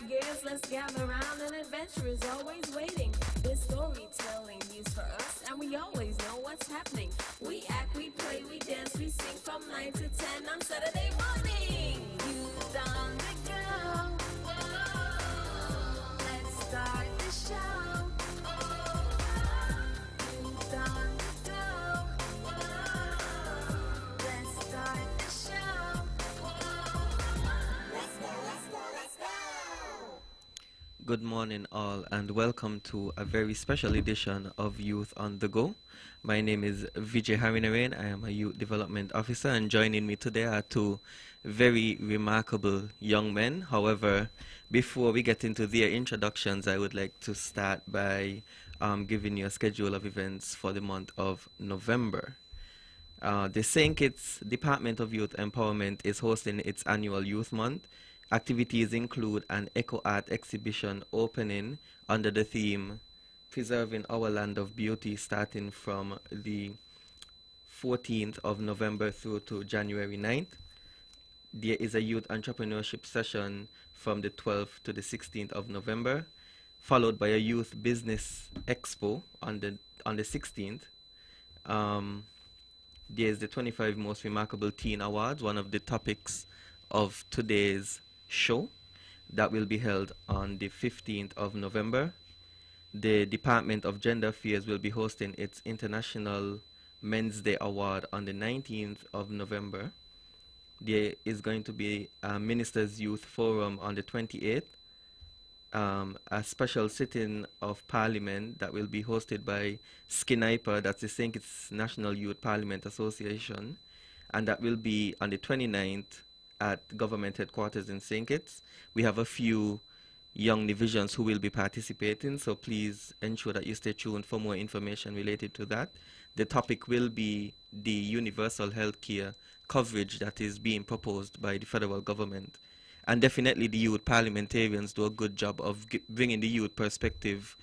gears, let's gather round. An adventure is always waiting. This storytelling news for us, and we always know what's happening. We act, we play, we dance, we sing from 9 to 10 on Saturday morning. Youth on the go. Let's start the show. Youth on the go. Let's start the show. Let's go, let's go, let's go. Good morning all, and welcome to a very special edition of Youth on the Go. My name is Vijay Harinarain. I am a Youth Development Officer, and joining me today are two very remarkable young men. However, before we get into their introductions, I would like to start by giving you a schedule of events for the month of November. The St. Kitts Department of Youth Empowerment is hosting its annual Youth Month. Activities include an Eco Art exhibition opening under the theme Preserving Our Land of Beauty, starting from the 14th of November through to January 9th. There is a youth entrepreneurship session from the 12th to the 16th of November, followed by a youth business expo on the 16th. There's the 25 Most Remarkable Teen Awards, one of the topics of today's show, that will be held on the 15th of November. The Department of Gender Affairs will be hosting its International Men's Day Award on the 19th of November. There is going to be a Ministers' Youth Forum on the 28th, a special sitting of Parliament that will be hosted by SKINIPER, that's the St. Kitts National Youth Parliament Association, and that will be on the 29th at Government Headquarters in St. Kitts. We have a few young divisions who will be participating, so please ensure that you stay tuned for more information related to that. The topic will be the universal health care coverage that is being proposed by the federal government. And definitely the youth parliamentarians do a good job of bringing the youth perspective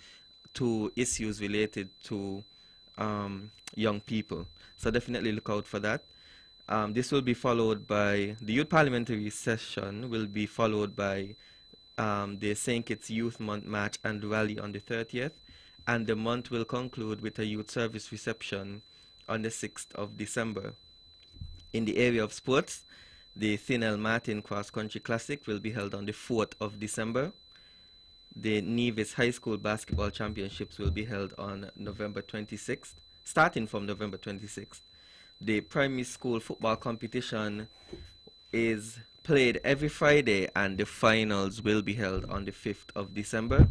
to issues related to young people. So definitely look out for that. This will be followed by, the youth parliamentary session will be followed by the St. Kitts Youth Month March and Rally on the 30th, and the month will conclude with a youth service reception on the 6th of December. In the area of sports, the Thinel Martin Cross Country Classic will be held on the 4th of December. The Nevis High School Basketball Championships will be held on November 26th, starting from November 26th. The primary school football competition is played every Friday, and the finals will be held on the 5th of December.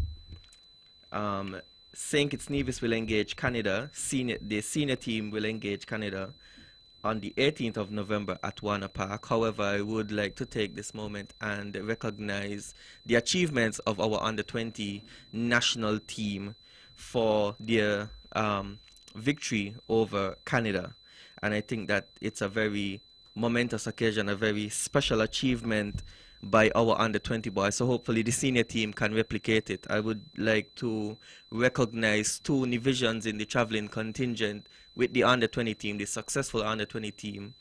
St. Kitts Nevis will engage Canada. The senior team will engage Canada on the 18th of November at Warner Park. However, I would like to take this moment and recognize the achievements of our under-20 national team for their victory over Canada. And I think that it's a very momentous occasion, a very special achievement by our under-20 boys. So hopefully the senior team can replicate it. I would like to recognize two divisions in the traveling contingent with the under-20 team, the successful under-20 team,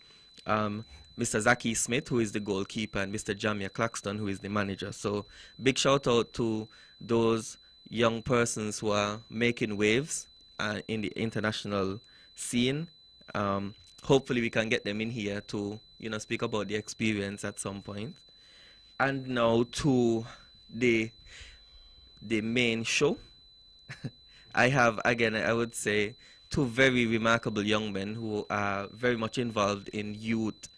Mr. Zaki Smith, who is the goalkeeper, and Mr. Jamia Claxton, who is the manager. So big shout out to those young persons who are making waves in the international scene. Hopefully we can get them in here to, speak about the experience at some point. And now to the main show. I have, again, I would say, two very remarkable young men who are very much involved in youth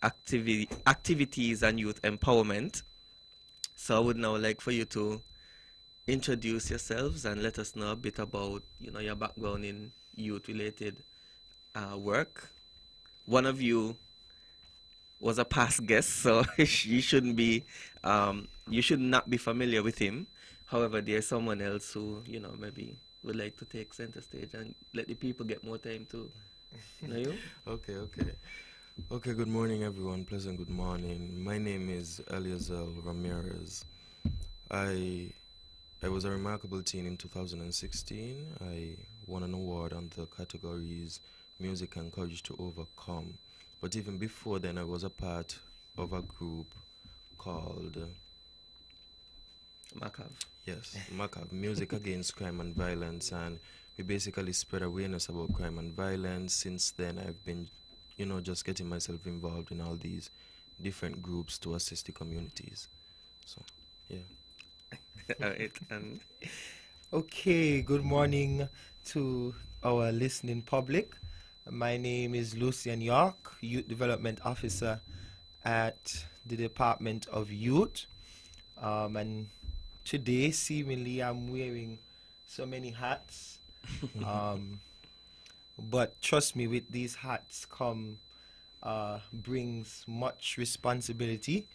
activities and youth empowerment. So I would now like for you to introduce yourselves and let us know a bit about, your background in youth-related work. One of you was a past guest, so you shouldn't be, you should not be familiar with him. However, there's someone else who, maybe would like to take center stage and let the people get more time to know you. Okay, good morning, everyone. Pleasant good morning. My name is Eliezer Ramirez. I was a remarkable teen in 2016. I won an award on the categories Music and Courage to Overcome. But even before then, I was a part of a group called Macav. Yes, MACAV, Music Against Crime and Violence, and we basically spread awareness about crime and violence. Since then, I've been, just getting myself involved in all these different groups to assist the communities. So, yeah. Alright, and Okay, good morning to our listening public. My name is Lucian York, Youth Development Officer at the Department of Youth. And today, seemingly, I'm wearing so many hats. But trust me, with these hats brings much responsibility.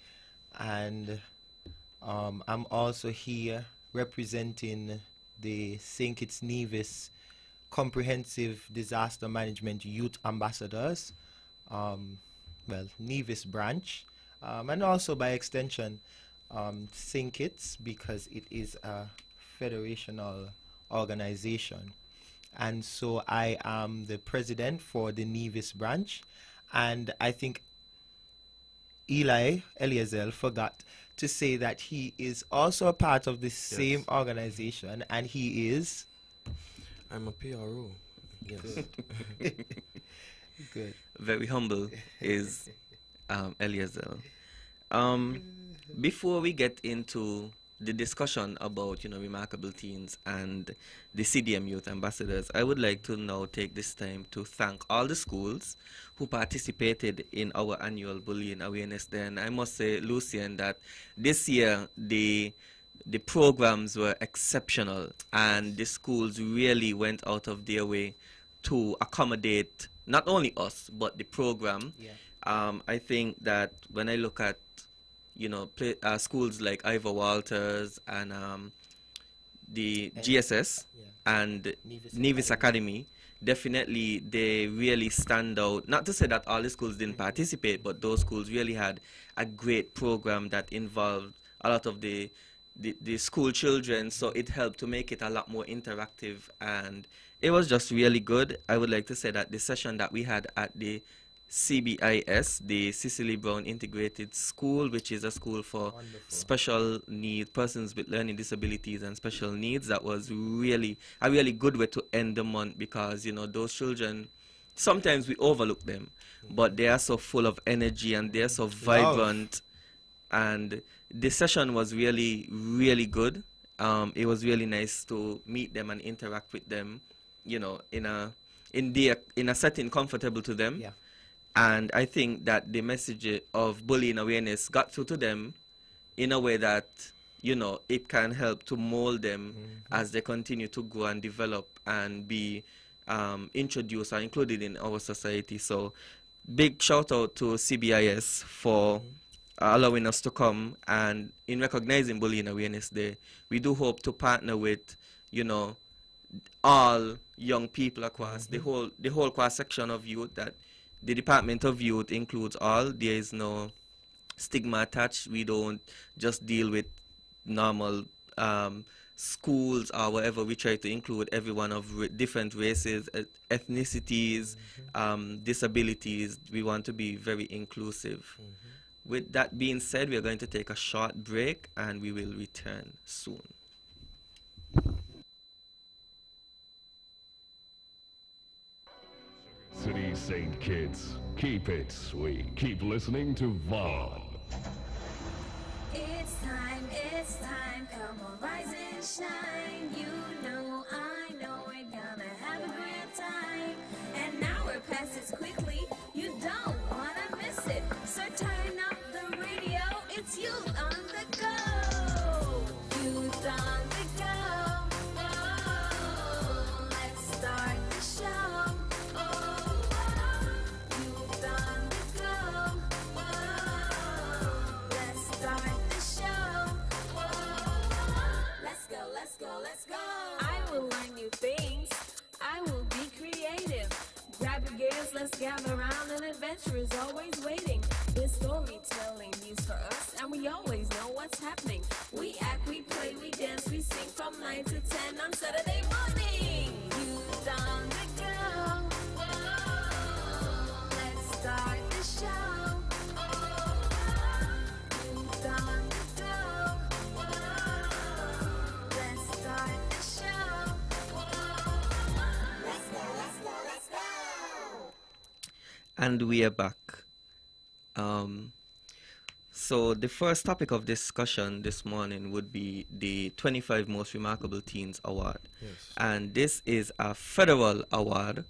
And I'm also here representing the St. Kitts Nevis Comprehensive Disaster Management Youth Ambassadors, Nevis branch, and also by extension St. Kitts, because it is a federational organization. And so I am the president for the Nevis branch, and I think Eli Eliezer forgot to say that he is also a part of the same organization, and he is... I'm a PRO. Yes. Good. very humble is Eliezer. Before we get into the discussion about, remarkable teens and the CDM Youth Ambassadors, I would like to now take this time to thank all the schools who participated in our annual Bullying Awareness Day. And I must say, Lucian, that this year the programs were exceptional, and the schools really went out of their way to accommodate not only us, but the program. Yeah. I think that when I look at schools like Ivor Walters and the GSS and Nevis Academy, definitely they really stand out. Not to say that all the schools didn't participate, but those schools really had a great program that involved a lot of the school children, so it helped to make it a lot more interactive, and it was just really good. I would like to say that the session that we had at the CBIS, the Cicely Brown Integrated School, which is a school for special needs, persons with learning disabilities and special needs, that was really a really good way to end the month, because those children, sometimes we overlook them, but they are so full of energy and they are so vibrant. And the session was really, really good. It was really nice to meet them and interact with them, in a setting comfortable to them. Yeah. And I think that the message of bullying awareness got through to them in a way that, it can help to mold them as they continue to grow and develop and be introduced or included in our society. So big shout out to CBIS for allowing us to come, and in recognizing Bullying Awareness Day, we do hope to partner with, all young people across the whole cross section of youth, that the Department of Youth includes all. There is no stigma attached. We don't just deal with normal schools or whatever. We try to include everyone of different races, ethnicities, disabilities. We want to be very inclusive. With that being said, we are going to take a short break, and we will return soon. City St. Kitts, keep it sweet. Keep listening to Vaughn. It's time, come on, rise and shine. You know, I know we're gonna have a great time. And now we're past this quickly, you don't wanna miss it. So turn up the radio, it's Youth on the Go. Youth on the Go. Oh, let's start the show. Oh, Youth on the Go. Oh, let's start the show. Let's go. I will learn new things. I will be creative. Grab your gears, let's gather around. An adventure is always waiting. There's storytelling news for us, and we always know what's happening. We act, we play, we dance, we sing from 9 to 10 on Saturday morning. Youth on the Go. Oh, let's start the show. Oh, Youth on the Go. Oh, And we are back. Um, so the first topic of discussion this morning would be the 25 Most Remarkable Teens Award. Yes. And this is a federal award.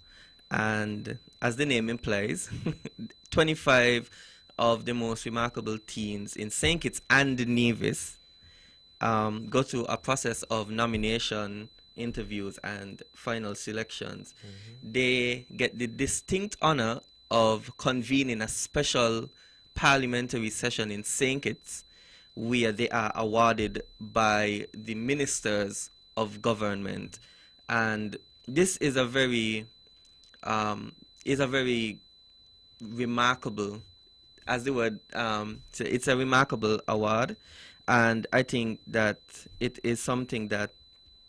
And as the name implies, 25 of the most remarkable teens in St. Kitts and Nevis go through a process of nomination, interviews, and final selections. They get the distinct honor of convening a special parliamentary session in St. Kitts where they are awarded by the ministers of government. And this is a very remarkable, as the word, it's a remarkable award. And I think that it is something that,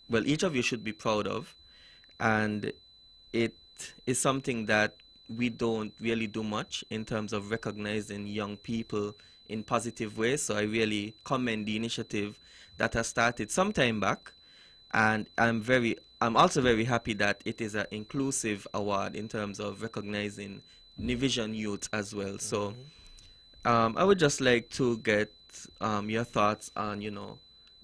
well, each of you should be proud of. And it is something that we don't really do much in terms of recognizing young people in positive ways. So I really commend the initiative that has started some time back. And I'm also very happy that it is an inclusive award in terms of recognizing Nivision youth as well. So I would just like to get your thoughts on,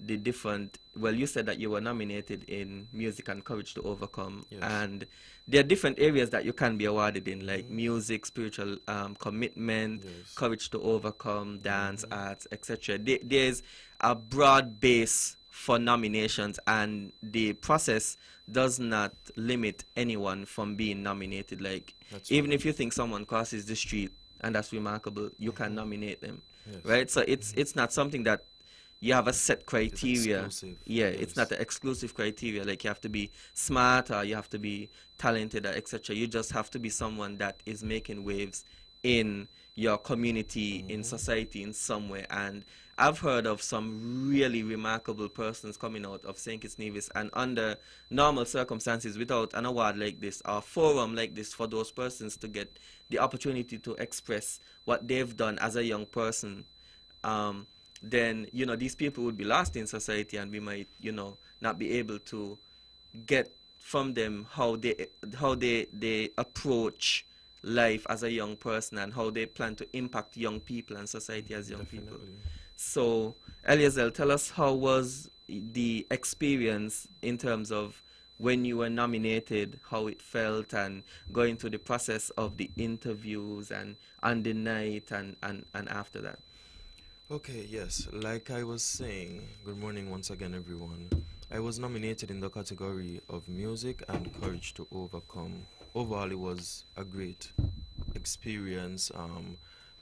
the different, well, you said that you were nominated in Music and Courage to Overcome. Yes. And there are different areas that you can be awarded in, like music, spiritual commitment, Yes. Courage to Overcome, dance, arts, etc. There's a broad base for nominations, and the process does not limit anyone from being nominated. Like, That's even right. if you think someone crosses the street and that's remarkable, you can nominate them. Yes. Right? So it's not something that you have a set criteria. exclusive. Yeah, Yes. it's not an exclusive criteria. Like, you have to be smart or you have to be talented or etc. You just have to be someone that is making waves in your community, in society, in some way. And I've heard of some really remarkable persons coming out of St. Kitts Nevis, and under normal circumstances, without an award like this or a forum like this for those persons to get the opportunity to express what they've done as a young person, then, these people would be lost in society, and we might, not be able to get from them how they approach life as a young person and how they plan to impact young people and society as young people. Definitely. So, Eliezer, tell us, how was the experience in terms of when you were nominated, how it felt, and going through the process of the interviews and on the night and after that? Okay, yes. Like I was saying, good morning once again, everyone. I was nominated in the category of Music and Courage to Overcome. Overall, it was a great experience.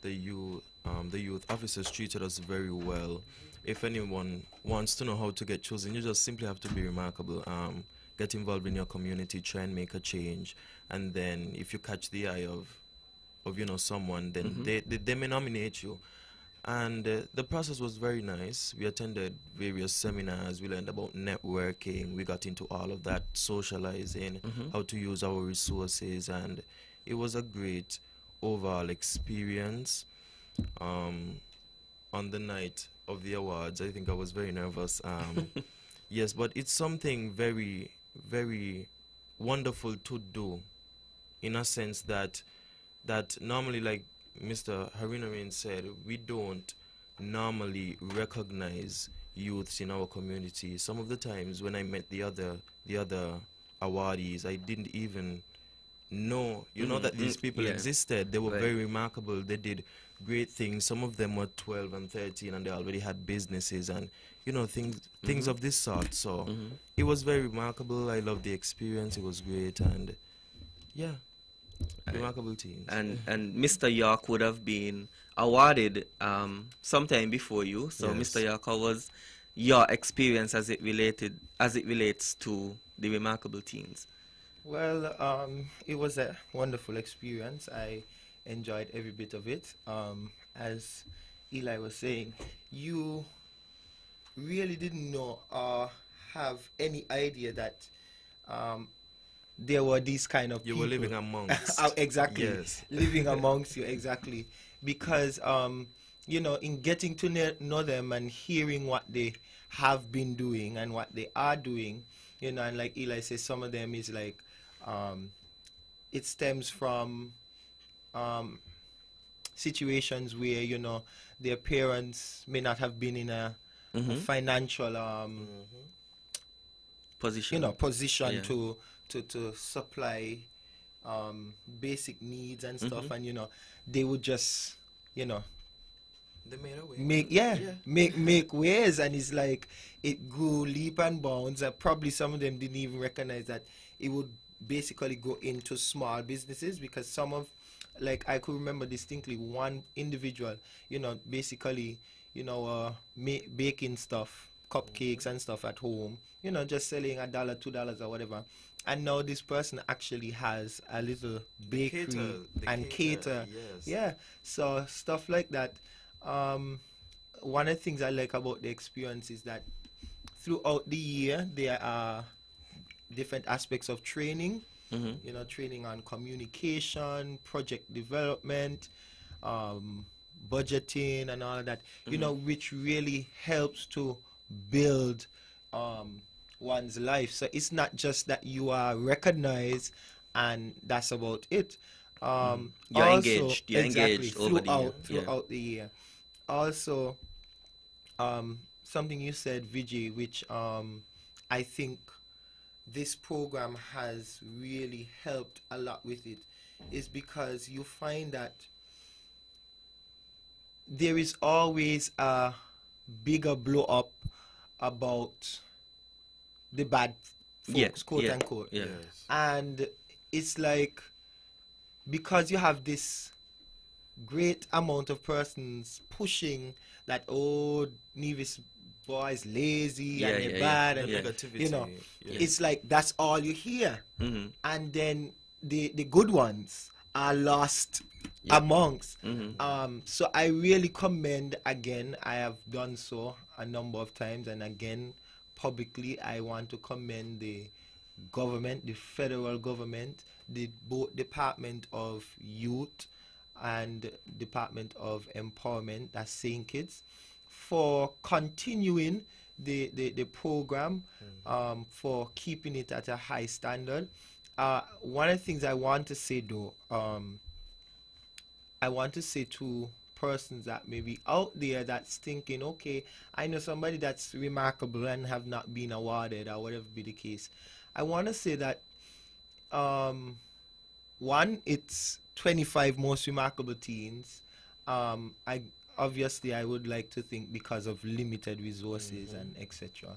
The youth officers treated us very well. If anyone wants to know how to get chosen, you just simply have to be remarkable. Get involved in your community, try and make a change, and then if you catch the eye of someone, then they may nominate you. And the process was very nice. We attended various seminars. We learned about networking. We got into all of that, socializing, how to use our resources, and it was a great overall experience. On the night of the awards, I think I was very nervous. Yes, but it's something very, very wonderful to do, in a sense that normally, like Mr. Harinarin said, we don't normally recognize youths in our community. Some of the times when I met the other awardees, I didn't even know, that these people existed. They were very remarkable. They did great things. Some of them were 12 and 13, and they already had businesses and things of this sort. So it was very remarkable. I loved the experience. It was great, and yeah. Remarkable teams. And Mr. York would have been awarded sometime before you. So, Yes. Mr. York, how was your experience as it relates to the remarkable teens? Well, it was a wonderful experience. I enjoyed every bit of it. As Eli was saying, you really didn't know or have any idea that there were these kind of You people. were living amongst. Exactly. Yes. Living amongst you, exactly. Because, in getting to know them and hearing what they have been doing and what they are doing, and like Eli says, some of them is like, it stems from situations where, you know, their parents may not have been in a financial Position. you know, position Yeah. to supply basic needs and stuff, and you know, they would just, you know, They made a way. make ways, and it's like it grew leap and bounds. Probably some of them didn't even recognize that it would basically go into small businesses, because some of, like, I could remember distinctly one individual, you know, basically, you know, baking stuff, cupcakes and stuff at home, you know, just selling $1, $2 or whatever. And now this person actually has a little bakery They cater, yes. Yeah, so stuff like that. One of the things I like about the experience is that throughout the year there are different aspects of training. You know, training on communication, project development, budgeting, and all of that. You know, which really helps to build one's life. So it's not just that you are recognized and that's about it. You're also, engaged. You're exactly, engaged over the year. throughout the year. Also, something you said, Vijay, which I think this program has really helped a lot with it, is because you find that there is always a bigger blow up about the bad folks, quote unquote. Yeah. Yes. And it's like, because you have this great amount of persons pushing that, oh, Nevis boys lazy and they're bad, and Negativity. you know, Yeah. it's like that's all you hear. And then the good ones are lost amongst. So I really commend, again, I have done so a number of times, and again publicly I want to commend the government, the federal government, the both Department of Youth and Department of Empowerment, that's St. Kitts, for continuing the program, for keeping it at a high standard. One of the things I want to say though, I want to say to persons that may be out there that's thinking, okay, I know somebody that's remarkable and have not been awarded or whatever be the case. I want to say that, one, it's 25 most remarkable teens. I would like to think because of limited resources and etc.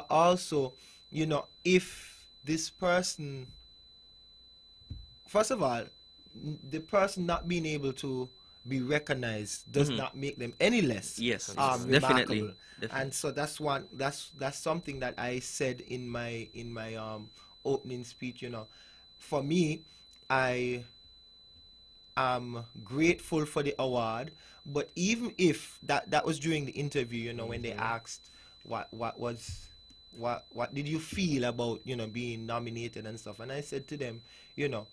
Also, you know, if this person, first of all, the person not being able to be recognized does not make them any less Definitely. remarkable. And so that's one, that's something that I said in my opening speech. You know, for me, I am grateful for the award, but even if that was during the interview, you know, when they asked what did you feel about, you know, being nominated and stuff, and I said to them, you know,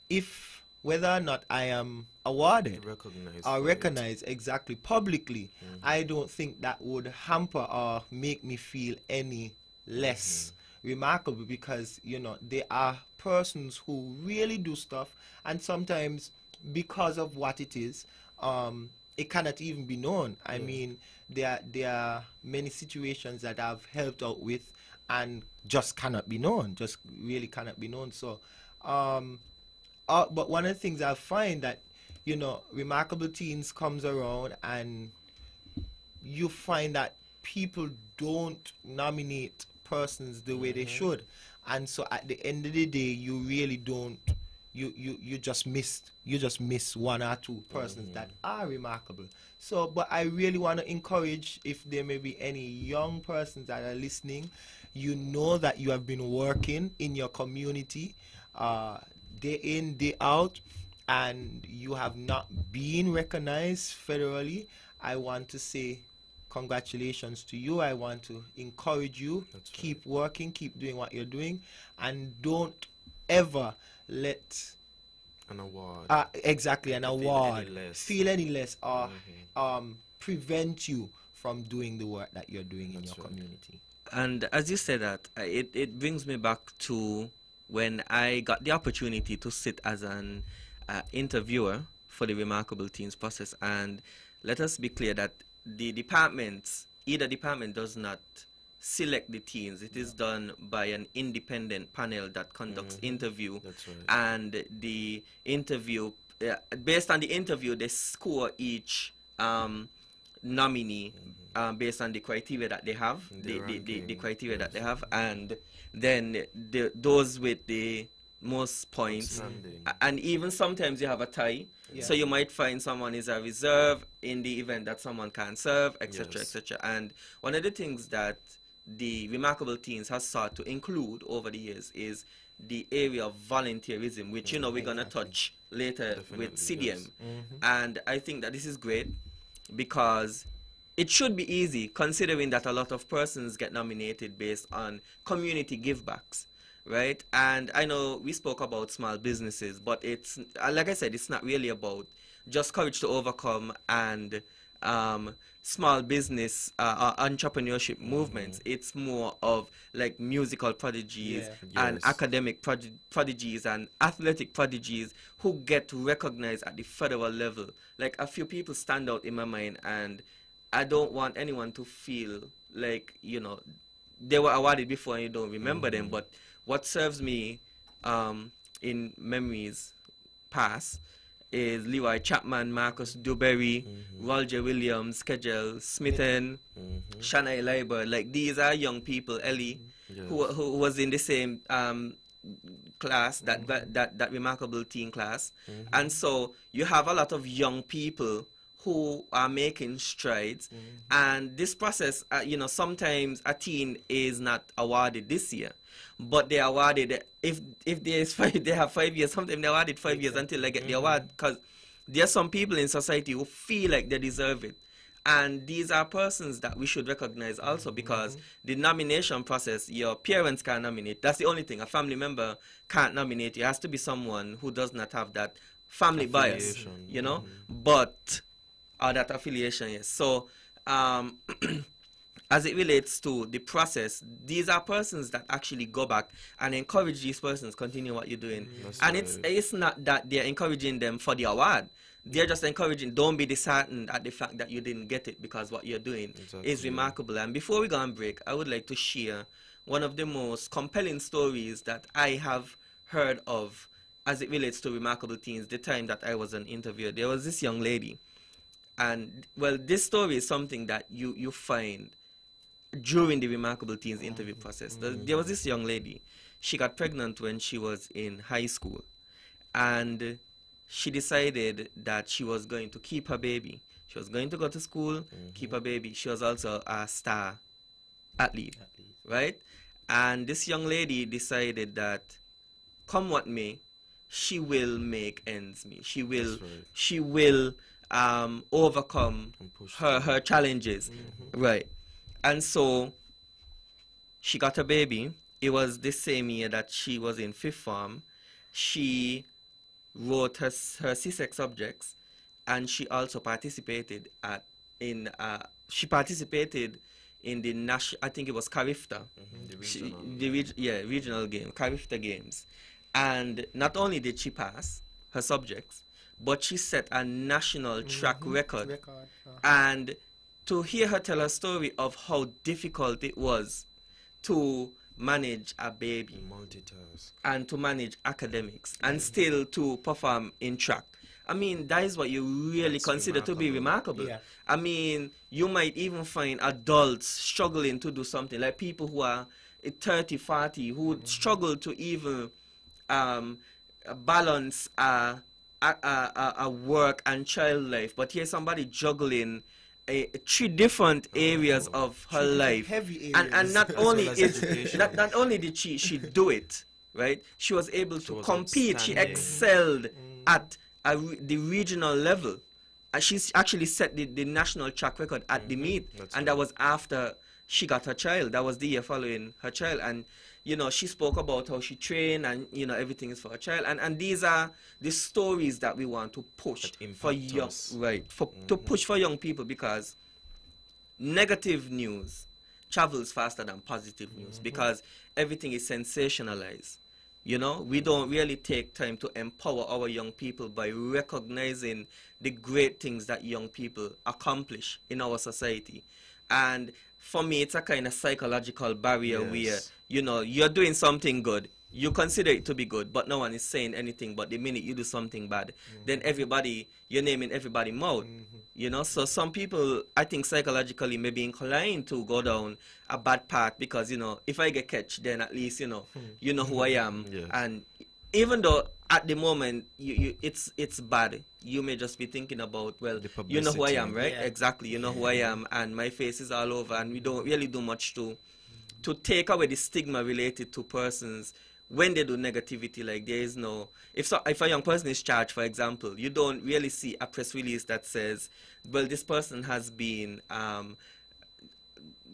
if whether or not I am awarded or recognized exactly publicly, I don't think that would hamper or make me feel any less remarkable, because, you know, there are persons who really do stuff, and sometimes because of what it is, it cannot even be known. I mean, there are many situations that I've helped out with and just cannot be known, just really cannot be known. So, but one of the things I find that, you know, Remarkable Teens comes around and you find that people don't nominate persons the way they should. And so at the end of the day, you really don't, you just miss one or two persons that are remarkable. So, but I really want to encourage, if there may be any young persons that are listening, you know that you have been working in your community, day in, day out, and you have not been recognized federally. I want to say congratulations to you. I want to encourage you. Keep working, keep doing what you're doing, and don't ever let an award feel any less or prevent you from doing the work that you're doing in your community. And as you said that, it brings me back to when I got the opportunity to sit as an interviewer for the Remarkable Teens process. And let us be clear that the departments, either department does not select the teens. It is done by an independent panel that conducts interview. That's right. And the interview, based on the interview, they score each nominee based on the criteria that they have, the criteria that they have, and then those with the most points, and even sometimes you have a tie. So you might find someone is a reserve in the event that someone can't serve, etc., etc. And one of the things that the Remarkable Teens has sought to include over the years is the area of volunteerism, which you know we're gonna touch later with CDM. And I think that this is great because it should be easy, considering that a lot of persons get nominated based on community givebacks, right? And I know we spoke about small businesses, but it's, like I said, it's not really about just Courage to Overcome and small business entrepreneurship movements. It's more of like musical prodigies and academic prodigies and athletic prodigies who get recognized at the federal level. Like a few people stand out in my mind, and I don't want anyone to feel like, you know, they were awarded before and you don't remember them. But what serves me in memories past is Leroy Chapman, Marcus Dewberry, Roger Williams, Kegel, Smithen, Shanae Leiber. Like, these are young people, Ellie, who was in the same class, that Remarkable Teen class. And so you have a lot of young people who are making strides. And this process, you know, sometimes a teen is not awarded this year, but they are awarded, if they have 5 years, sometimes they're awarded 5 years until they get the award, because there are some people in society who feel like they deserve it. And these are persons that we should recognize also, because the nomination process, your parents can't nominate. That's the only thing. A family member can't nominate. It has to be someone who does not have that family bias, you know, but that affiliation, yes. So as it relates to the process, these are persons that actually go back and encourage these persons continue what you're doing. And it's not that they're encouraging them for the award. They're just encouraging, don't be disheartened at the fact that you didn't get it, because what you're doing is remarkable. And before we go on break, I would like to share one of the most compelling stories that I have heard of as it relates to Remarkable Teens, the time that I was an interviewer. There was this young lady. And, well, this story is something that you find during the Remarkable Teens interview process. There was this young lady. She got pregnant when she was in high school. And she decided that she was going to keep her baby. She was going to go to school, keep her baby. She was also a star athlete, right? And this young lady decided that, come what may, she will make ends meet. She will overcome her challenges, right? And so she got a baby. It was the same year that she was in fifth form. She wrote her CSEC subjects, and she also participated in the national, I think it was Carifta, regional game, Carifta Games. And not only did she pass her subjects, but she set a national track record. And to hear her tell a story of how difficult it was to manage a baby, multitask, and to manage academics, and still to perform in track. I mean, that is what you really consider to be remarkable. I mean, you might even find adults struggling to do something, like people who are 30, 40, who would struggle to even balance a work and child life. But here's somebody juggling three different areas of her life, and not only not only did she do it right, she was able to compete. She excelled at the regional level, and she's actually set the national track record at the meet. And that was after she got her child. That was the year following her child. And you know, she spoke about how she trained, and you know, everything is for a child. And these are the stories that we want to push for young, to push for young people, because negative news travels faster than positive news, because everything is sensationalized. You know, we don't really take time to empower our young people by recognizing the great things that young people accomplish in our society. And for me, it's a kind of psychological barrier Yes. where, you know, you're doing something good, you consider it to be good, but no one is saying anything. But the minute you do something bad, then everybody, you're naming everybody mouth. You know, so some people, I think psychologically may be inclined to go down a bad path because, you know, if I get catch, then at least, you know who I am. Yes. And even though at the moment it's bad, you may just be thinking about, well, The you know who I publicity. am, right? Yeah. Exactly, you know who I am, and my face is all over, and we don't really do much to take away the stigma related to persons when they do negativity. Like, there is no, if a young person is charged, for example, you don't really see a press release that says, well, this person has been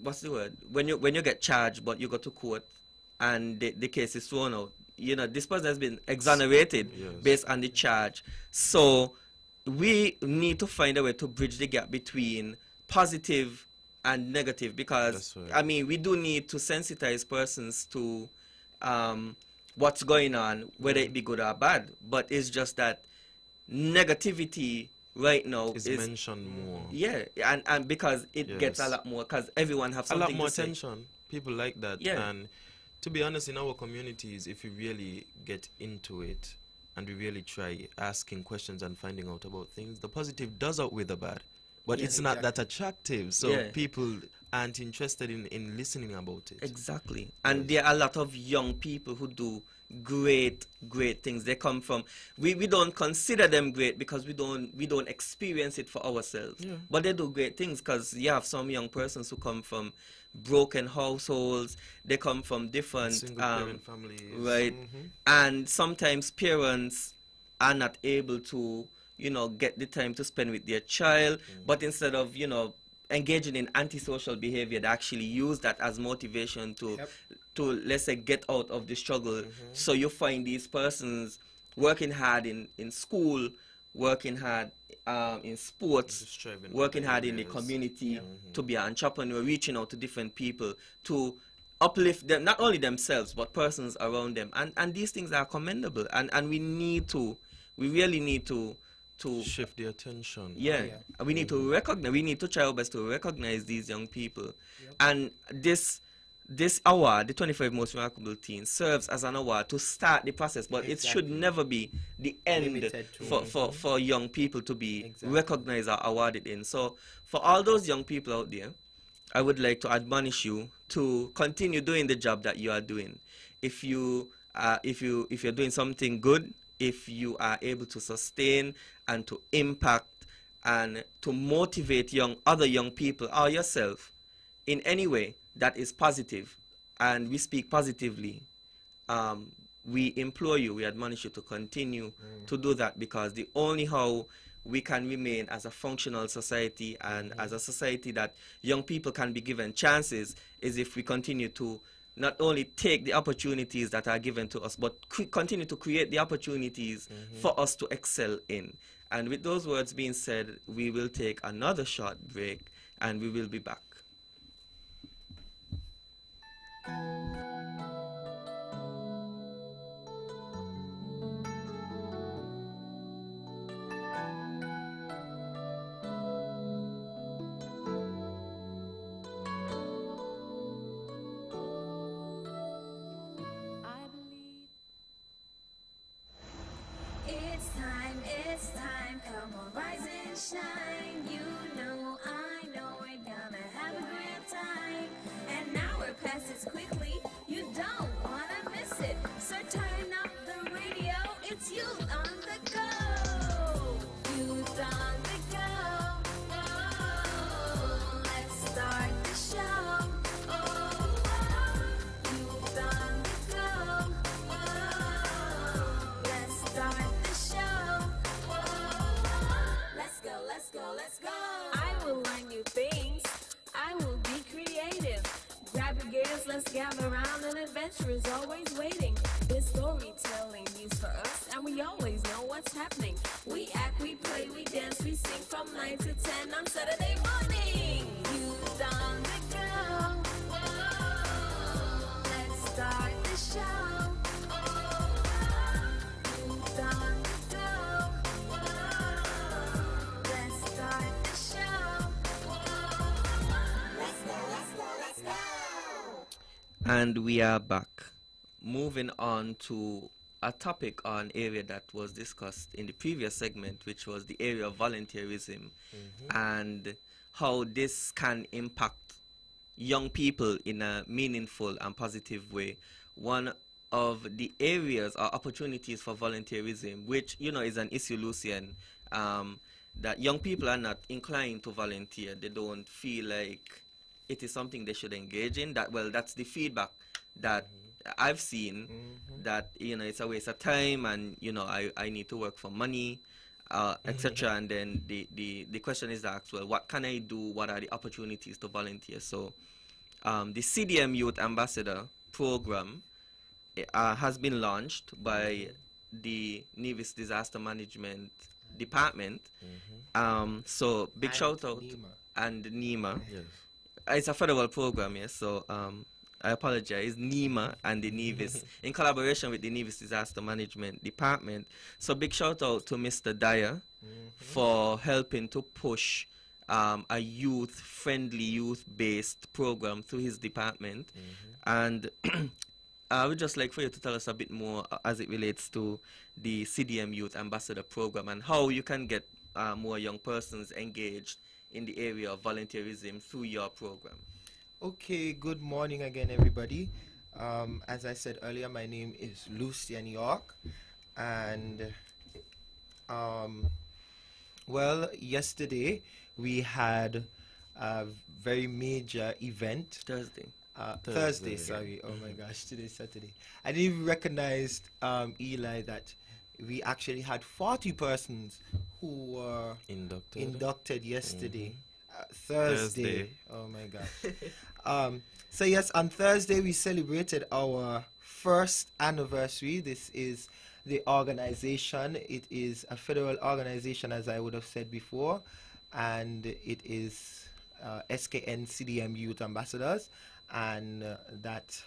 what's the word, when you get charged but you go to court and the case is thrown out, you know, this person has been exonerated Yes. based on the charge. So we need to find a way to bridge the gap between positive and negative, because That's right. I mean, we do need to sensitize persons to what's going on, whether it be good or bad. But it's just that negativity right now Is is mentioned more. yeah, and because it gets a Yes. lot more, because everyone have A something lot more to say. attention. People like that. Yeah. And to be honest, in our communities, if we really get into it and we really try asking questions and finding out about things, the positive does outweigh the bad. But Yeah, it's not that attractive. So Yeah. people aren't interested in listening about it. Exactly. And there are a lot of young people who do great things. They come from, we don't consider them great because we don't experience it for ourselves. Yeah. But they do great things, because you have some young persons who come from broken households. They come from different Single parent families. right? And sometimes parents are not able to, you know, get the time to spend with their child, but instead of, you know, engaging in antisocial behavior, they actually use that as motivation to Yep. let's say, get out of the struggle. So you find these persons working hard in school, working hard in sports, Just striving working for hard in the areas. community, to be an entrepreneur, reaching out to different people, to uplift them, not only themselves, but persons around them. And these things are commendable. And we really need to Shift the attention. yeah, we need to recognize, we need to try our best to recognize these young people. And this award, the 25 Most Remarkable Teens, serves as an award to start the process, but it should Exactly. never be the end Limited to- for young people to be Exactly. recognized or awarded in. So for all those young people out there, I would like to admonish you to continue doing the job that you are doing. If you're doing something good, if you are able to sustain and to impact and to motivate other young people or yourself in any way that is positive, and we speak positively, we implore you, we admonish you to continue to do that, because the only how we can remain as a functional society and as a society that young people can be given chances is if we continue to not only take the opportunities that are given to us, but continue to create the opportunities for us to excel in. And with those words being said, we will take another short break and we will be back. I believe it's time, come on, rise and shine. You know, I know we're gonna have a great time. And now we're past this quickly, you don't wanna miss it. So turn up the radio, it's youth on the go. Youth on the go. Oh, let's start the show. Oh, youth on the go. Oh, let's start the show. Let's go. I will learn new things. I will be creative. Grab your gears, let's gather around. An adventure is always waiting. There's storytelling news for us, and we always know what's happening. We act, we play, we dance, we sing from 9 to 10 on Saturday morning. Youth on the go. Whoa, let's start the show. Oh, And we are back. Moving on to a topic or an area that was discussed in the previous segment, which was the area of volunteerism and how this can impact young people in a meaningful and positive way. One of the areas or opportunities for volunteerism, which is an issue, Lucian, that young people are not inclined to volunteer. They don't feel like it is something they should engage in. That's the feedback that I've seen, that it's a waste of time, and I need to work for money, etc. And then the question is asked, well, what can I do? What are the opportunities to volunteer? So the CDM Youth Ambassador program has been launched by the Nevis Disaster Management Department. So big And shout out NEMA. and NEMA. Yes. It's a federal program, yes. So I apologize, NEMA and the Nevis in collaboration with the Nevis Disaster Management Department. So big shout out to Mr. Dyer for helping to push a youth-friendly, youth-based program through his department. And I would just like for you to tell us a bit more as it relates to the CDM Youth Ambassador program and how you can get more young persons engaged in the area of volunteerism through your program. Okay, good morning again, everybody. As I said earlier, my name is Lucian York, and well, yesterday we had a very major event. Thursday. Thursday, sorry. Oh my gosh, today's Saturday. I didn't even recognize, Eli, that we actually had 40 persons who were inducted yesterday. Thursday. Oh my gosh. So yes, on Thursday we celebrated our first anniversary. This is the organization. It is a federal organization, as I would have said before, and it is SKN CDM Youth Ambassadors, and that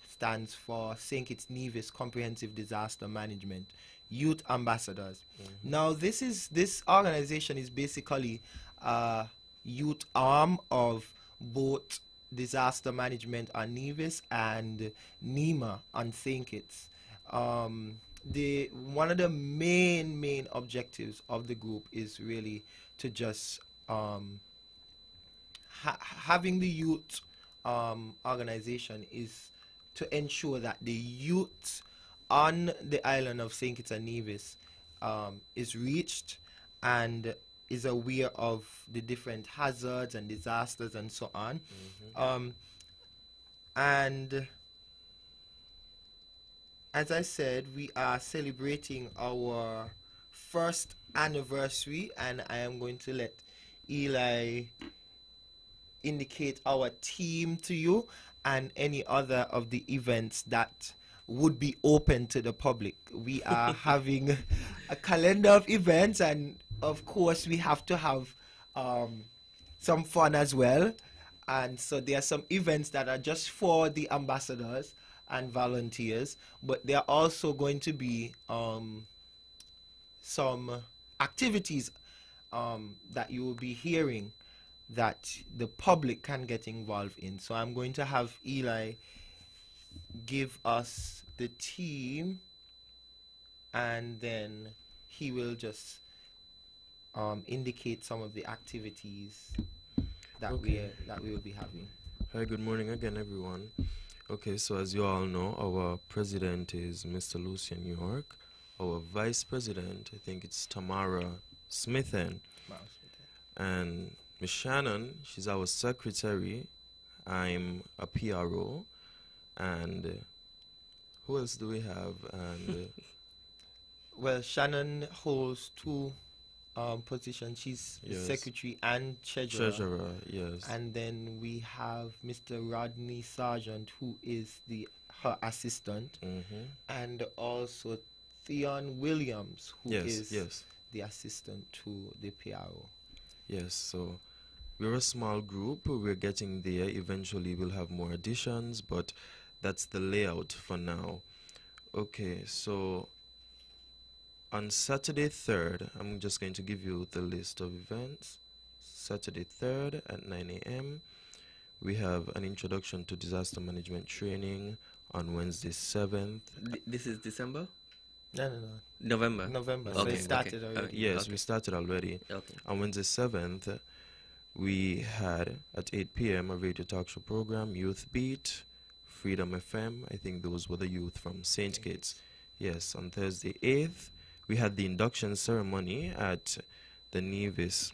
stands for St. Kitts Nevis Comprehensive Disaster Management Youth Ambassadors. Now, this organization is basically a youth arm of both disaster management on Nevis and NEMA on St. Kitts. One of the main objectives of the group is really to just having the youth organization is to ensure that the youth on the island of St. Kitts and Nevis is reached and is aware of the different hazards and disasters and so on. And as I said, we are celebrating our first anniversary, and I am going to let Eli indicate our team to you and any other of the events that would be open to the public. We are having a calendar of events, and of course we have to have some fun as well. And so there are some events that are just for the ambassadors and volunteers, but there are also going to be some activities that you will be hearing that the public can get involved in. So I'm going to have Eli give us the team, and then he will just indicate some of the activities that we will be having. Hi, good morning again, everyone. Okay, so as you all know, our president is Mr. Lucian York. Our vice president, I think it's Tamara Smithen. And Miss Shannon, she's our secretary. I'm a PRO. And who else do we have? And well, Shannon holds two positions. She's Yes. secretary and treasurer. treasurer, yes. And then we have Mr. Rodney Sargent, who is her assistant, and also Theon Williams, who is yes. the assistant to the PRO. Yes, so we're a small group. We're getting there. Eventually, we'll have more additions, but that's the layout for now. Okay, so on Saturday 3rd, I'm just going to give you the list of events. Saturday 3rd at 9 a.m., We have an introduction to disaster management training on Wednesday 7th. This is December? No. November. November. So Okay, it started okay. already. Yes, Okay. we started already. Okay. On Wednesday 7th, we had at 8 p.m. a radio talk show program, Youth Beat, Freedom FM. I think those were the youth from St. Kitts. Yes, on Thursday 8th, we had the induction ceremony at the Nevis.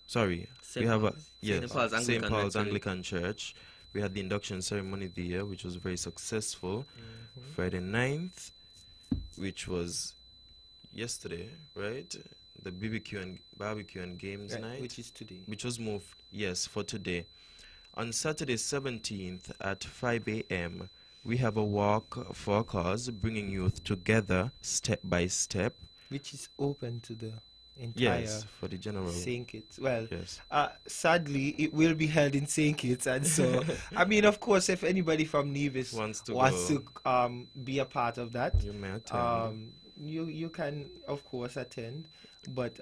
Sorry, St. we have a Paul's. yes, St. Paul's St. Anglican Paul's Church. Anglican Church. We had the induction ceremony there, which was very successful. Mm-hmm. Friday 9th, which was yesterday, right? The barbecue and games Right, night, which is today. which was moved, yes, for today. On Saturday 17th at 5 a.m., we have a walk for a cause, bringing youth together step by step. Which is open to the entire Yes, for the general. St. Kitts. Well, Yes. sadly, it will be held in St. Kitts, and so I mean, of course, if anybody from Nevis Wants to be a part of that, You may attend. you can of course attend, but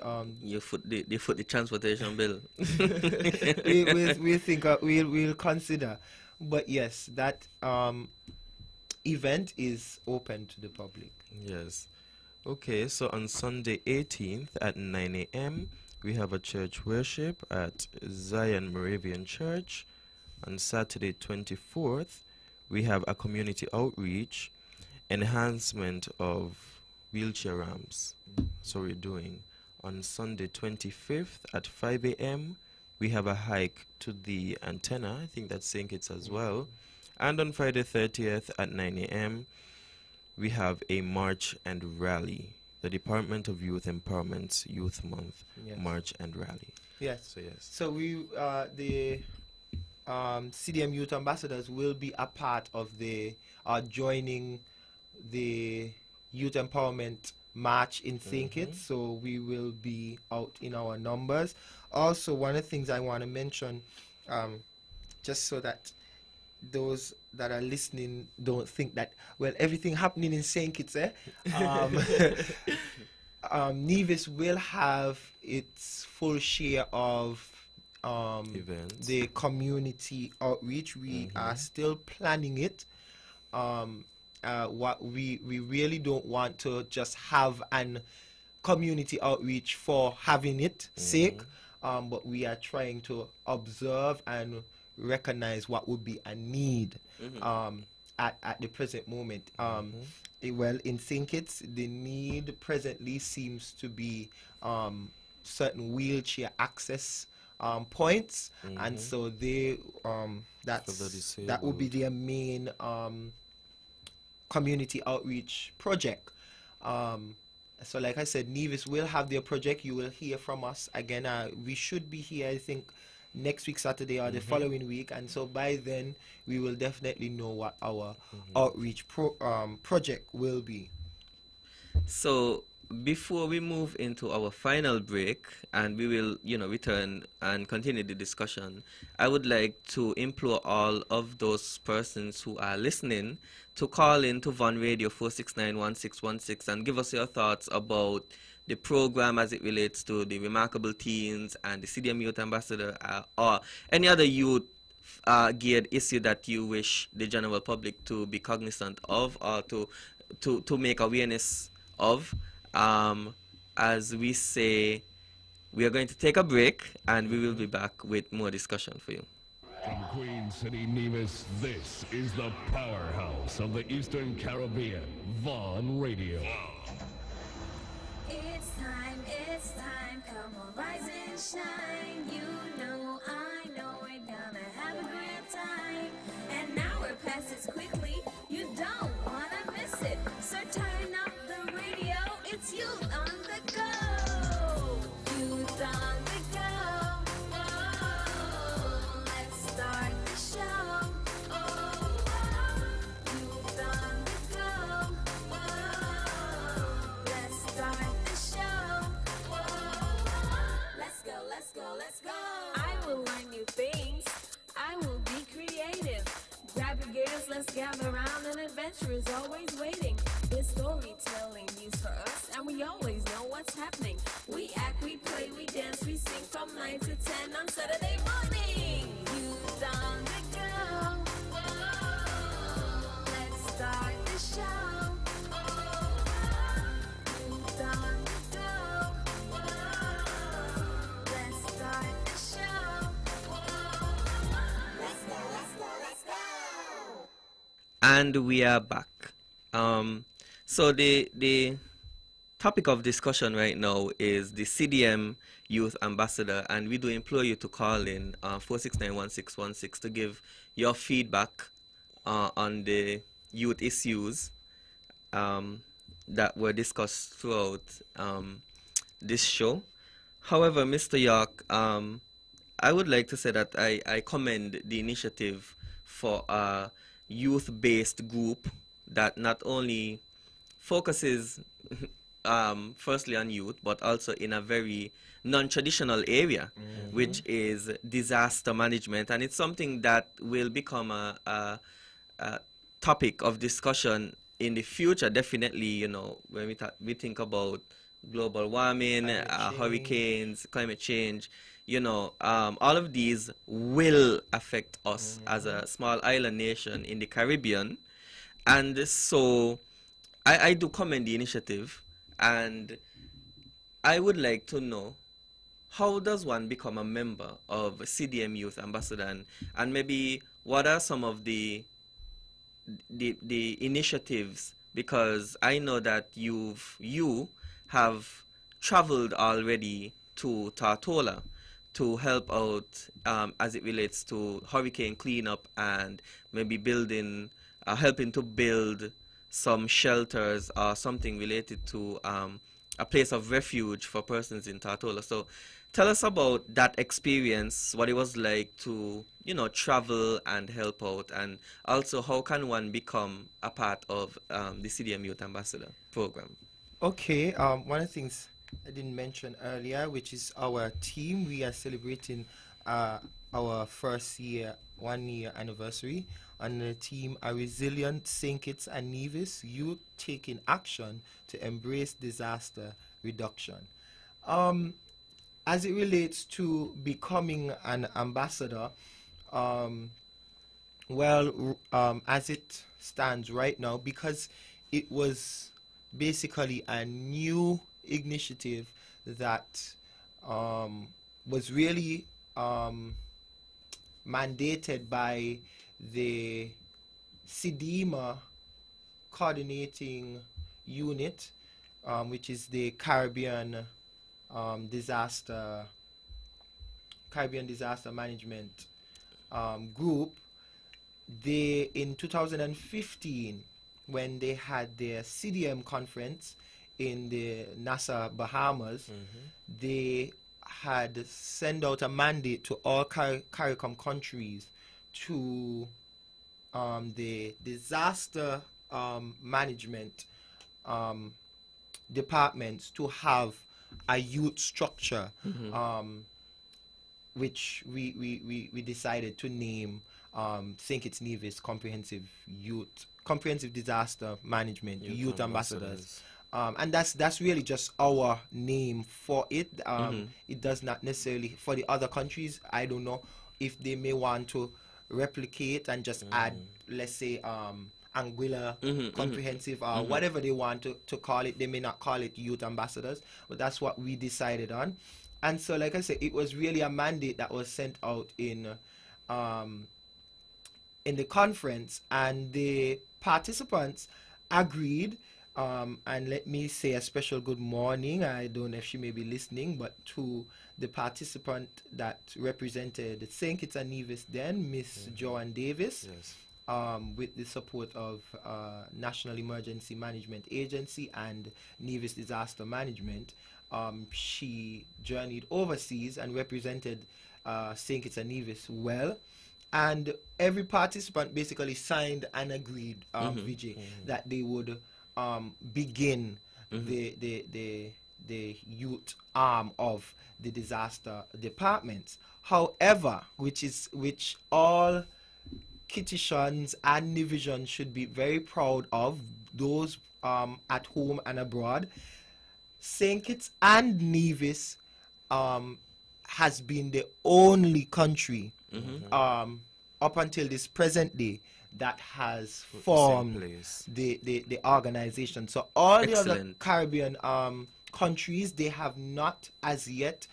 You foot the transportation bill. we'll think we'll consider. But yes, that event is open to the public. Yes. Okay, so on Sunday 18th at 9 a.m., we have a church worship at Zion Moravian Church. On Saturday 24th, we have a community outreach, enhancement of wheelchair ramps. So we're doing. On Sunday 25th at 5 a.m., we have a hike to the antenna. I think that's St. Kitts as well. And on Friday 30th at 9 a.m., we have a march and rally. The Department of Youth Empowerment's Youth Month Yes. march and rally. Yes. So yes. So the CDM Youth Ambassadors will be a part of the joining the Youth Empowerment March in St. Kitts. So we will be out in our numbers. Also, one of the things I want to mention, just so that those that are listening don't think that, well, everything happening in St. Kitts, Nevis will have its full share of Events. the community outreach. We are still planning it. What we really don't want to just have an community outreach for having it sake, but we are trying to observe and recognize what would be a need at the present moment. Well, in St. Kitts, the need presently seems to be certain wheelchair access points, and so they that would be their main community outreach project. So like I said, Nevis will have their project. You will hear from us again. We should be here, I think, next week Saturday or the following week, and so by then we will definitely know what our outreach project will be. So before we move into our final break, and we will, return and continue the discussion, I would like to implore all of those persons who are listening to call in to Von Radio 469-1616 and give us your thoughts about the program as it relates to the Remarkable Teens and the CDM Youth Ambassador, or any other youth geared issue that you wish the general public to be cognizant of, or to make awareness of. As we say, we are going to take a break, and we will be back with more discussion for you. From Queen City, Nevis, this is the powerhouse of the Eastern Caribbean, Von Radio. It's time, come on, rise and shine. You know, I know we're gonna have a great time. And now we're past it quickly, you don't wanna miss it. So turn up the radio, it's youth on the go. Youth on the go. Oh, let's start the show. Oh, youth on the go. Oh, let's start the show. Let's go. I will learn new things. I will be creative. Grab your gears, let's gather around. An adventure is always waiting. There's storytelling used for us, and we always know what's happening. We act, we play, we dance, we sing from 9 to 10 on Saturday morning. And we are back. So the topic of discussion right now is the CDM Youth Ambassador, and we do implore you to call in 4691616 to give your feedback on the youth issues that were discussed throughout this show. However, Mr. York, I would like to say that I commend the initiative for a youth-based group that not only focuses firstly on youth, but also in a very non-traditional area, which is disaster management. And it's something that will become a topic of discussion in the future, definitely, you know, when we think about global warming, hurricanes, climate change, you know, all of these will affect us as a small island nation in the Caribbean. And so I do commend the initiative, and I would like to know, how does one become a member of CDM Youth Ambassador, and maybe what are some of the initiatives, because I know that you have traveled already to Tortola to help out as it relates to hurricane cleanup and maybe building, helping to build some shelters or something related to a place of refuge for persons in Tortola. So tell us about that experience, what it was like to, you know, travel and help out, and also how can one become a part of the CDM Youth Ambassador program? Okay, one of the things I didn't mention earlier, which is our team. We are celebrating our first 1 year anniversary. On the team, a resilient St. Kitts and Nevis youth taking action to embrace disaster reduction. As it relates to becoming an ambassador, as it stands right now, because it was basically a new initiative that was really mandated by the CDEMA coordinating unit, which is the Caribbean disaster management group. They, in 2015, when they had their CDM conference in the Nassau, Bahamas, they had sent out a mandate to all CARICOM countries to the disaster management departments to have a youth structure, which we decided to name St. Kitts Nevis Comprehensive Disaster Management Youth Ambassadors. And that's really just our name for it. It does not necessarily, for the other countries, I don't know if they may want to replicate and just add, let's say, Anguilla Comprehensive, or whatever they want to call it. They may not call it Youth Ambassadors, but that's what we decided on. And so, like I said, it was really a mandate that was sent out in the conference, and the participants agreed. And let me say a special good morning. I don't know if she may be listening, but to the participant that represented St. Kitts and Nevis then, Miss Joanne Davis, with the support of National Emergency Management Agency and Nevis Disaster Management. She journeyed overseas and represented St. Kitts and Nevis well. And every participant basically signed and agreed, Vijay, that they would begin the youth arm of the disaster departments. However, which all Kittitians and Nevisians should be very proud of, those at home and abroad, St. Kitts and Nevis has been the only country up until this present day that has formed the organization. So all the other Caribbean countries, they have not as yet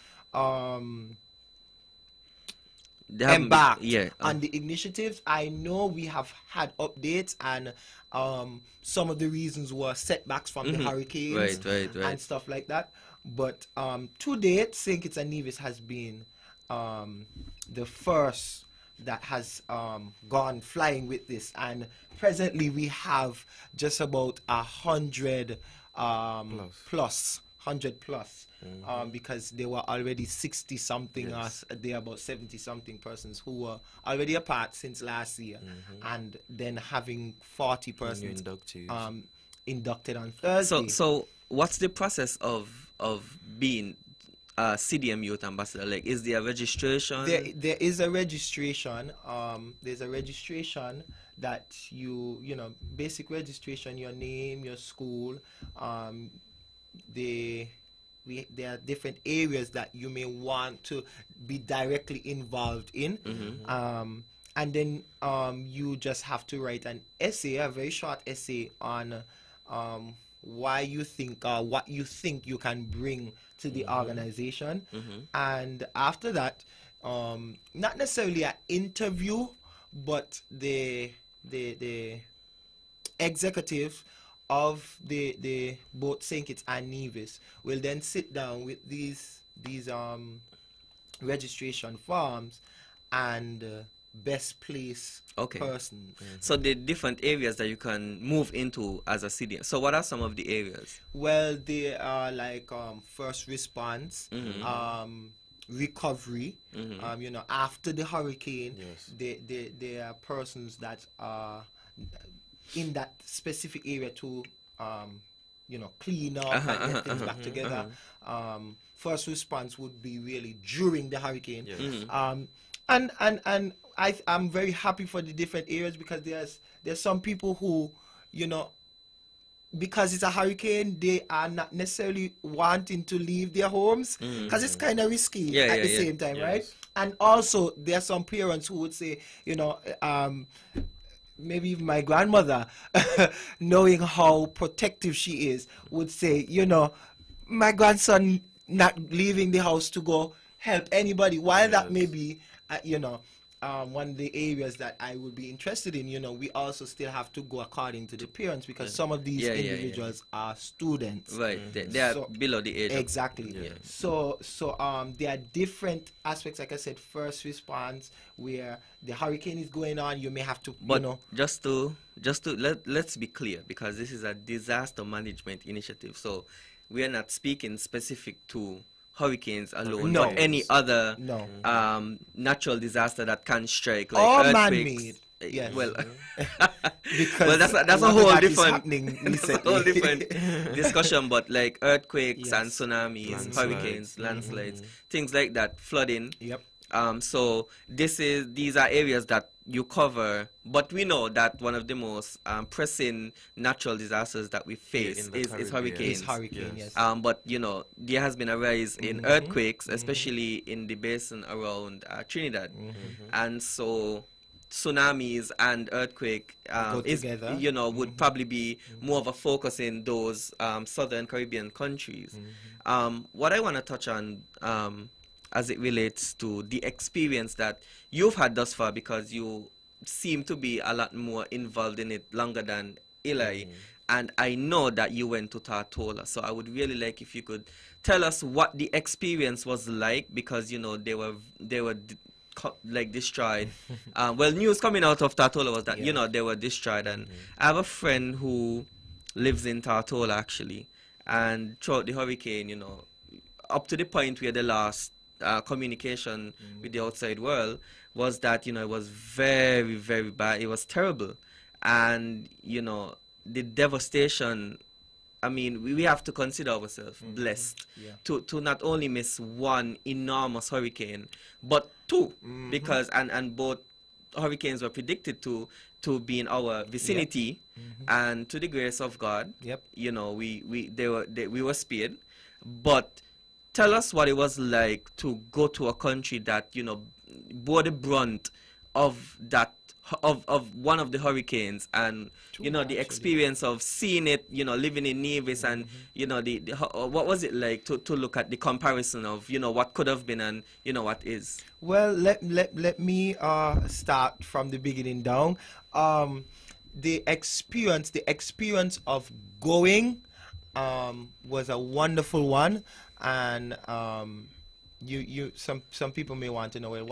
they haven't embarked yeah. on the initiatives. I know we have had updates, and some of the reasons were setbacks from the hurricanes Right. and stuff like that. But to date, St. Kitts and Nevis has been the first that has gone flying with this, and presently we have just about 100 plus 100 plus, because there were already 60 something, there are about 70 something persons who were already apart since last year, and then having 40 persons inducted on Thursday. So what's the process of being CDM Youth Ambassador? Like, is there a registration? There is a registration. There's a registration that you know, basic registration, your name, your school. There are different areas that you may want to be directly involved in. And then you just have to write an essay, a very short essay on why you think, what you think you can bring to the organization. And after that, not necessarily an interview, but the executive of the both St. Kitts and Nevis will then sit down with these registration forms and best place persons. So the different areas that you can move into as a CDM. So what are some of the areas? Well, they are like first response, recovery. You know, after the hurricane, there are persons that are in that specific area to you know, clean up and get things back together. First response would be really during the hurricane. And I'm very happy for the different areas, because there's some people who, you know, because it's a hurricane, they are not necessarily wanting to leave their homes, because it's kind of risky at the same time, right? And also there are some parents who would say, you know, maybe even my grandmother, knowing how protective she is, would say, you know, my grandson not leaving the house to go help anybody. While that may be, you know, one of the areas that I would be interested in, you know, we also still have to go according to the parents, because some of these individuals are students. Right, they are below the age. Exactly. So there are different aspects, like I said, first response, where the hurricane is going on, you may have to, but you know. Just to let's be clear, because this is a disaster management initiative. So we are not speaking specific to hurricanes alone, but any other natural disaster that can strike, like all earthquakes. man-made. Well, because well, that's a whole different that's a whole different discussion. But like earthquakes and tsunamis, Landslides. hurricanes, landslides, things like that, flooding. Yep. So these are areas that you cover, but we know that one of the most pressing natural disasters that we face is hurricanes. Yes. But you know, there has been a rise in earthquakes, especially in the basin around Trinidad, and so tsunamis and earthquake you know, would probably be more of a focus in those southern Caribbean countries. What I want to touch on as it relates to the experience that you've had thus far, because you seem to be a lot more involved in it longer than Eli, and I know that you went to Tortola, so I would really like if you could tell us what the experience was like, because you know they were like destroyed. Well, news coming out of Tortola was that you know they were destroyed, and I have a friend who lives in Tortola actually, and throughout the hurricane, you know, up to the point where the last communication with the outside world was that, you know, it was very, very bad. It was terrible. And, you know, the devastation, I mean, we have to consider ourselves blessed to not only miss one enormous hurricane, but two, because, and both hurricanes were predicted to be in our vicinity, and to the grace of God, you know, we were spared. But tell us what it was like to go to a country that, you know, bore the brunt of that of one of the hurricanes, and Two, you know, the actually. experience of seeing it, you know, living in Nevis, and you know, what was it like to look at the comparison of, you know, what could have been and, you know, what is. Well, let me start from the beginning down. The experience of going was a wonderful one, and some people may want to know, well,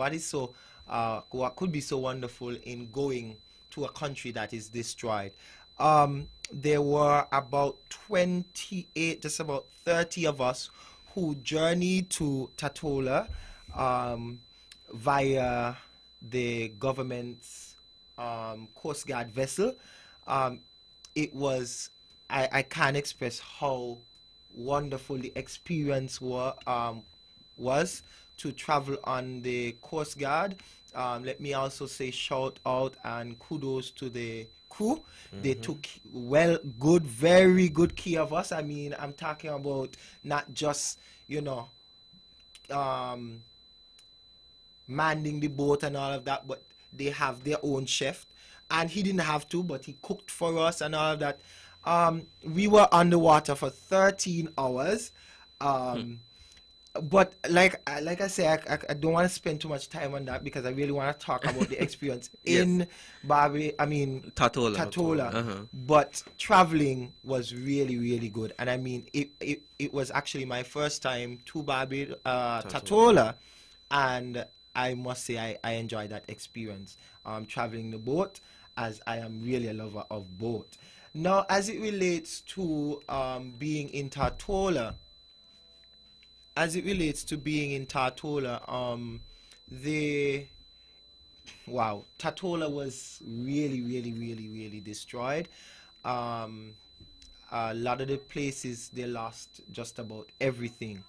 what could be so wonderful in going to a country that is destroyed. There were about 28, just about 30 of us who journeyed to Tatola via the government's Coast Guard vessel. It was, I can't express how wonderful the experience was to travel on the Coast Guard. Let me also say shout out and kudos to the crew. They took very good care of us. I mean, I'm talking about not just, you know, manning the boat and all of that, but they have their own chef, and he didn't have to, but he cooked for us and all of that. We were underwater for 13 hours. But like I say, I don't want to spend too much time on that, because I really want to talk about the experience in Tatola. But traveling was really good, and I mean, it was actually my first time to Tatola, and I must say I enjoyed that experience, traveling the boat, as I am really a lover of boat. Now, as it relates to being in Tatola, Tatola was really destroyed. A lot of the places, they lost just about everything.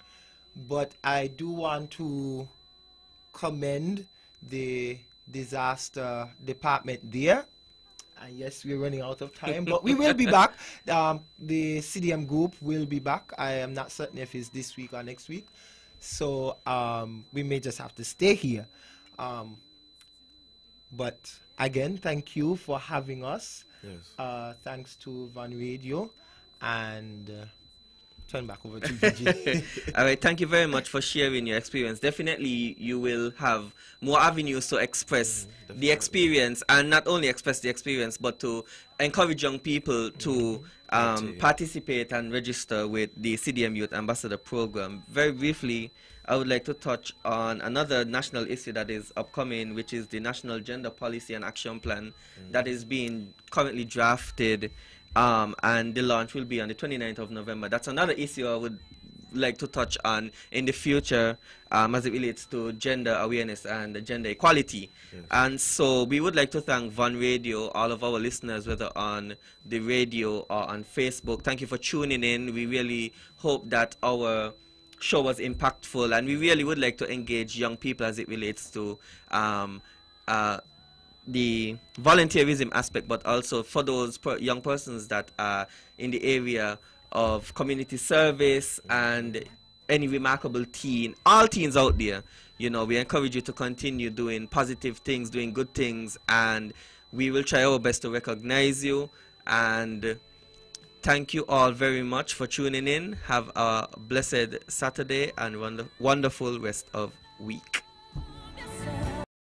But I do want to commend the disaster department there. And yes, we're running out of time, but we will be back. The CDM group will be back. I am not certain if it's this week or next week. So we may just have to stay here. But again, thank you for having us. Yes. Thanks to Van Radio, and turn back over to VG. All right, thank you very much for sharing your experience. Definitely you will have more avenues to express the experience, and not only express the experience, but to encourage young people to participate and register with the CDM Youth Ambassador Program. Very briefly, I would like to touch on another national issue that is upcoming, which is the National Gender Policy and Action Plan that is being currently drafted, and the launch will be on the 29th of November. That's another issue I would like to touch on in the future, as it relates to gender awareness and gender equality. Yes. And so we would like to thank Van Radio, all of our listeners, whether on the radio or on Facebook. Thank you for tuning in. We really hope that our show was impactful, and we really would like to engage young people as it relates to the volunteerism aspect, but also for those young persons that are in the area of community service and any remarkable teen, all teens out there. You know, we encourage you to continue doing positive things, doing good things, and we will try our best to recognize you. And thank you all very much for tuning in. Have a blessed Saturday and wonderful rest of week.